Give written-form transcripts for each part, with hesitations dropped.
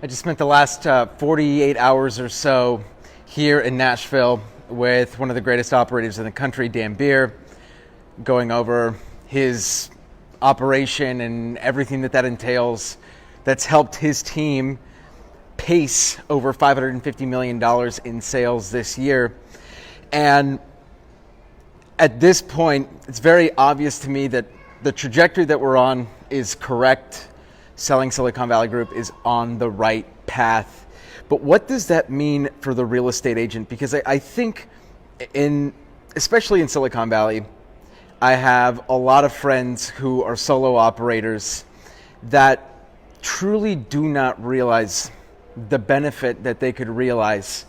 I just spent the last 48 hours or so here in Nashville with one of the greatest operators in the country, Dan Beer, going over his operation and everything that entails that's helped his team pace over $550 million in sales this year. And at this point, it's very obvious to me that the trajectory that we're on is correct. Selling Silicon Valley Group is on the right path. But what does that mean for the real estate agent? Because I think especially in Silicon Valley, I have a lot of friends who are solo operators that truly do not realize the benefit that they could realize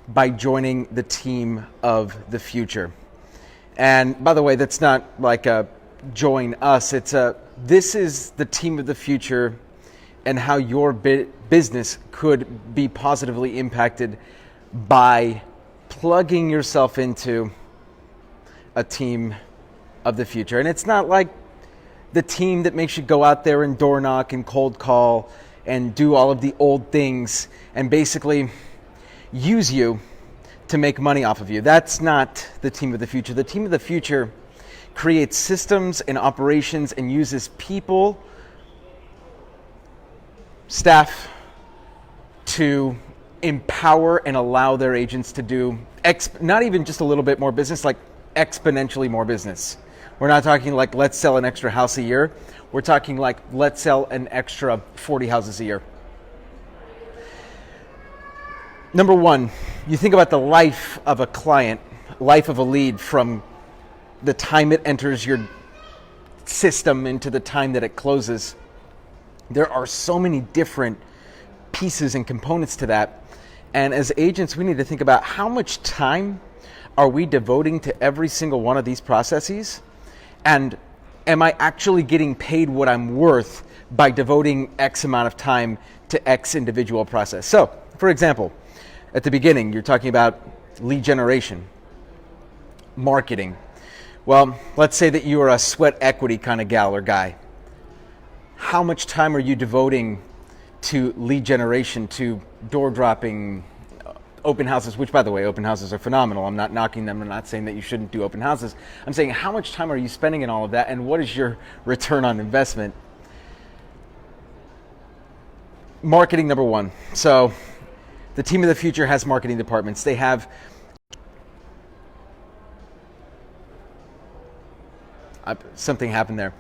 by joining the team of the future. And by the way, that's not like a join us. This is the team of the future and how your business could be positively impacted by plugging yourself into a team of the future. And it's not like the team that makes you go out there and door knock and cold call and do all of the old things and basically use you to make money off of you. That's not the team of the future. The team of the future creates systems and operations and uses people, staff, to empower and allow their agents to do not even just a little bit more business, like exponentially more business. We're not talking like let's sell an extra house a year. We're talking like let's sell an extra 40 houses a year. Number one, you think about the life of a client, life of a lead from the time it enters your system into the time that it closes. There are so many different pieces and components to that. And as agents, we need to think about how much time are we devoting to every single one of these processes? And am I actually getting paid what I'm worth by devoting X amount of time to X individual process? So, for example, at the beginning, you're talking about lead generation, marketing. Well, let's say that you are a sweat equity kind of gal or guy. How much time are you devoting to lead generation, to door dropping, open houses, which by the way, open houses are phenomenal. I'm not knocking them. I'm not saying that you shouldn't do open houses. I'm saying how much time are you spending in all of that and what is your return on investment? Marketing, number one. So the team of the future has marketing departments. They have something happened there.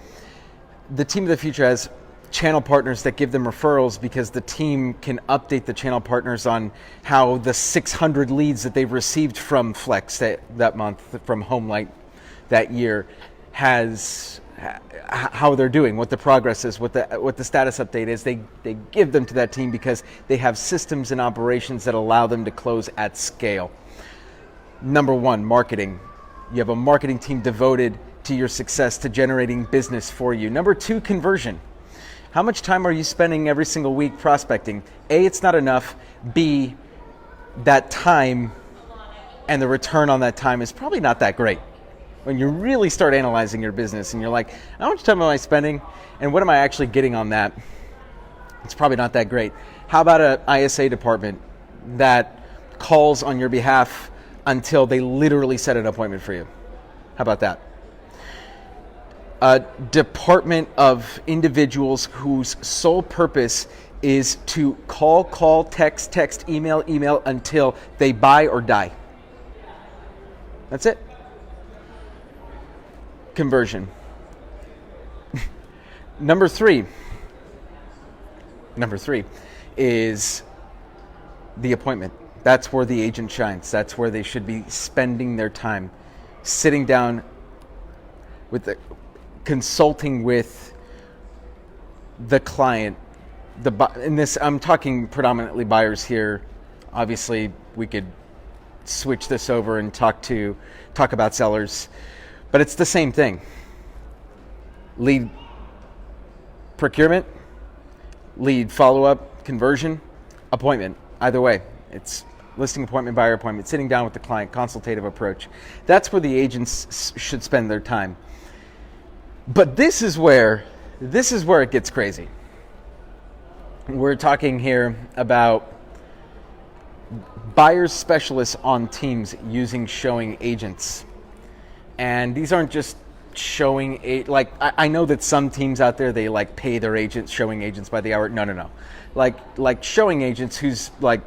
The team of the future has channel partners that give them referrals because the team can update the channel partners on how the 600 leads that they've received from Flex that month, from Homelight that year, how they're doing, what the progress is, what the status update is. They give them to that team because they have systems and operations that allow them to close at scale. Number one, marketing. You have a marketing team devoted to your success, to generating business for you. Number two, conversion. How much time are you spending every single week prospecting? A, it's not enough. B, that time and the return on that time is probably not that great. When you really start analyzing your business and you're like, how much time am I spending and what am I actually getting on that? It's probably not that great. How about an ISA department that calls on your behalf until they literally set an appointment for you? How about that? A department of individuals whose sole purpose is to call, text, email until they buy or die. That's it. Conversion. Number three is the appointment. That's where the agent shines. That's where they should be spending their time, sitting down with consulting with the client. I'm talking predominantly buyers here. Obviously, we could switch this over and talk about sellers, but it's the same thing. Lead procurement, lead follow-up, conversion, appointment. Either way, it's listing appointment, buyer appointment, sitting down with the client, consultative approach. That's where the agents should spend their time. But this is where it gets crazy. We're talking here about buyers specialists on teams using showing agents. And these aren't just I know that some teams out there, they like pay their agents, showing agents by the hour. No. Like showing agents who's like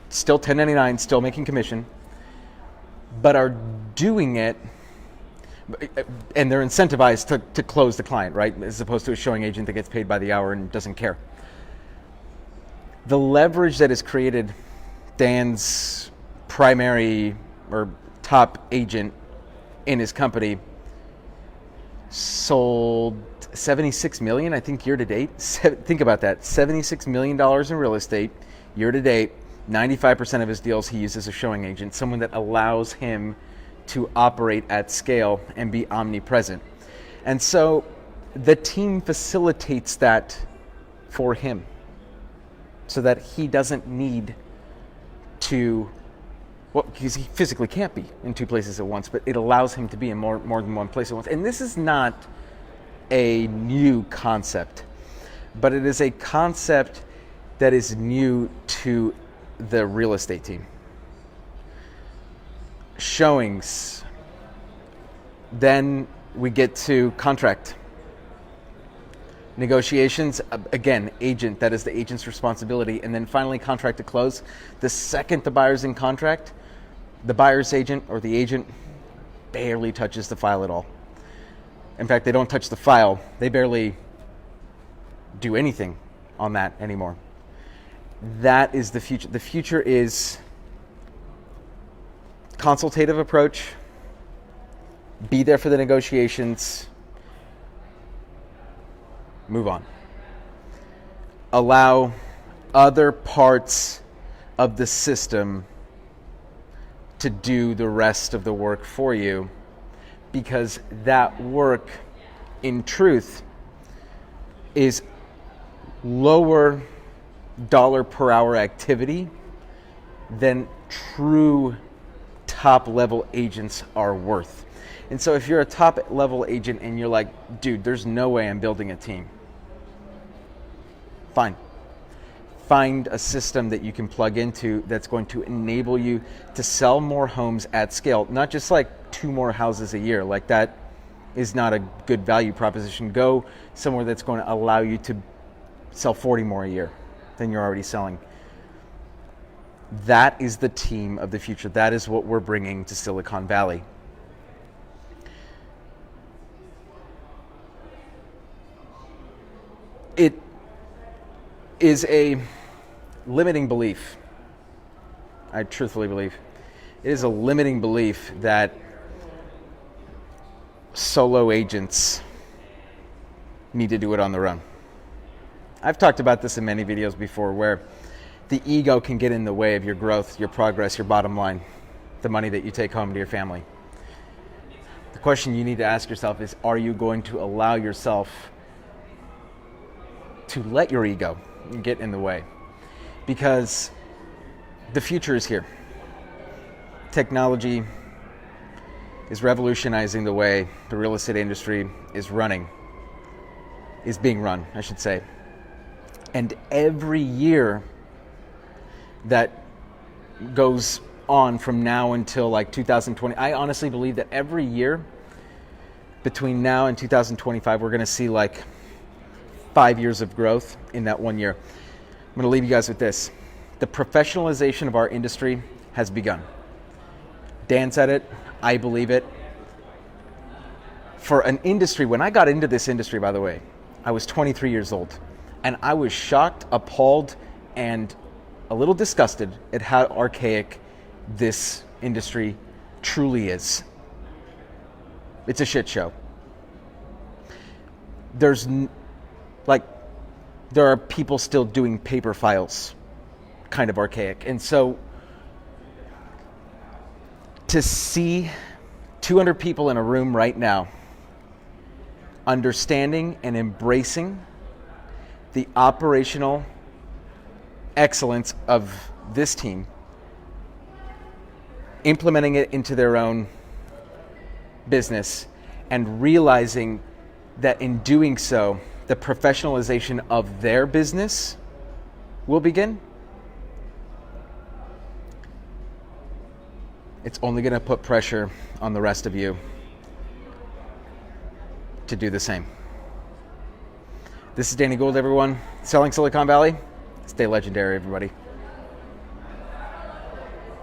still 1099, still making commission, but are doing it and they're incentivized to close the client, right? As opposed to a showing agent that gets paid by the hour and doesn't care. The leverage that is created, Dan's primary or top agent in his company sold $76 million, I think, year to date. Think about that, $76 million in real estate year to date. 95% of his deals he uses a showing agent, someone that allows him to operate at scale and be omnipresent. And so the team facilitates that for him so that he doesn't need to, well, because he physically can't be in two places at once, but it allows him to be in more than one place at once. And this is not a new concept, but it is a concept that is new to the real estate team. Showings. Then we get to contract. Negotiations, again, agent, that is the agent's responsibility. And then finally, contract to close. The second the buyer's in contract, the buyer's agent or the agent barely touches the file at all. In fact, they don't touch the file. They barely do anything on that anymore. That is the future. The future is consultative approach, be there for the negotiations, move on. Allow other parts of the system to do the rest of the work for you, because that work, in truth, is lower dollar per hour activity than true top level agents are worth. And so if you're a top level agent and you're like, dude, there's no way I'm building a team, fine. Find a system that you can plug into that's going to enable you to sell more homes at scale, not just like 2 more houses a year. Like, that is not a good value proposition. Go somewhere that's going to allow you to sell 40 more a year than you're already selling. That is the team of the future. That is what we're bringing to Silicon Valley. It is a limiting belief. I truthfully believe it is a limiting belief that solo agents need to do it on their own. I've talked about this in many videos before, where the ego can get in the way of your growth, your progress, your bottom line, the money that you take home to your family. The question you need to ask yourself is, are you going to allow yourself to let your ego get in the way? Because the future is here. Technology is revolutionizing the way the real estate industry is being run, I should say. And every year that goes on from now until like 2020, I honestly believe that every year between now and 2025, we're going to see like 5 years of growth in that 1 year. I'm going to leave you guys with this. The professionalization of our industry has begun. Dan said it. I believe it. For an industry, when I got into this industry, by the way, I was 23 years old, and I was shocked, appalled, and a little disgusted at how archaic this industry truly is. It's a shit show. There are people still doing paper files, kind of archaic. And so to see 200 people in a room right now understanding and embracing the operational excellence of this team, implementing it into their own business, and realizing that in doing so, the professionalization of their business will begin, it's only going to put pressure on the rest of you to do the same. This is Danny Gould, everyone. Selling Silicon Valley. Stay legendary, everybody.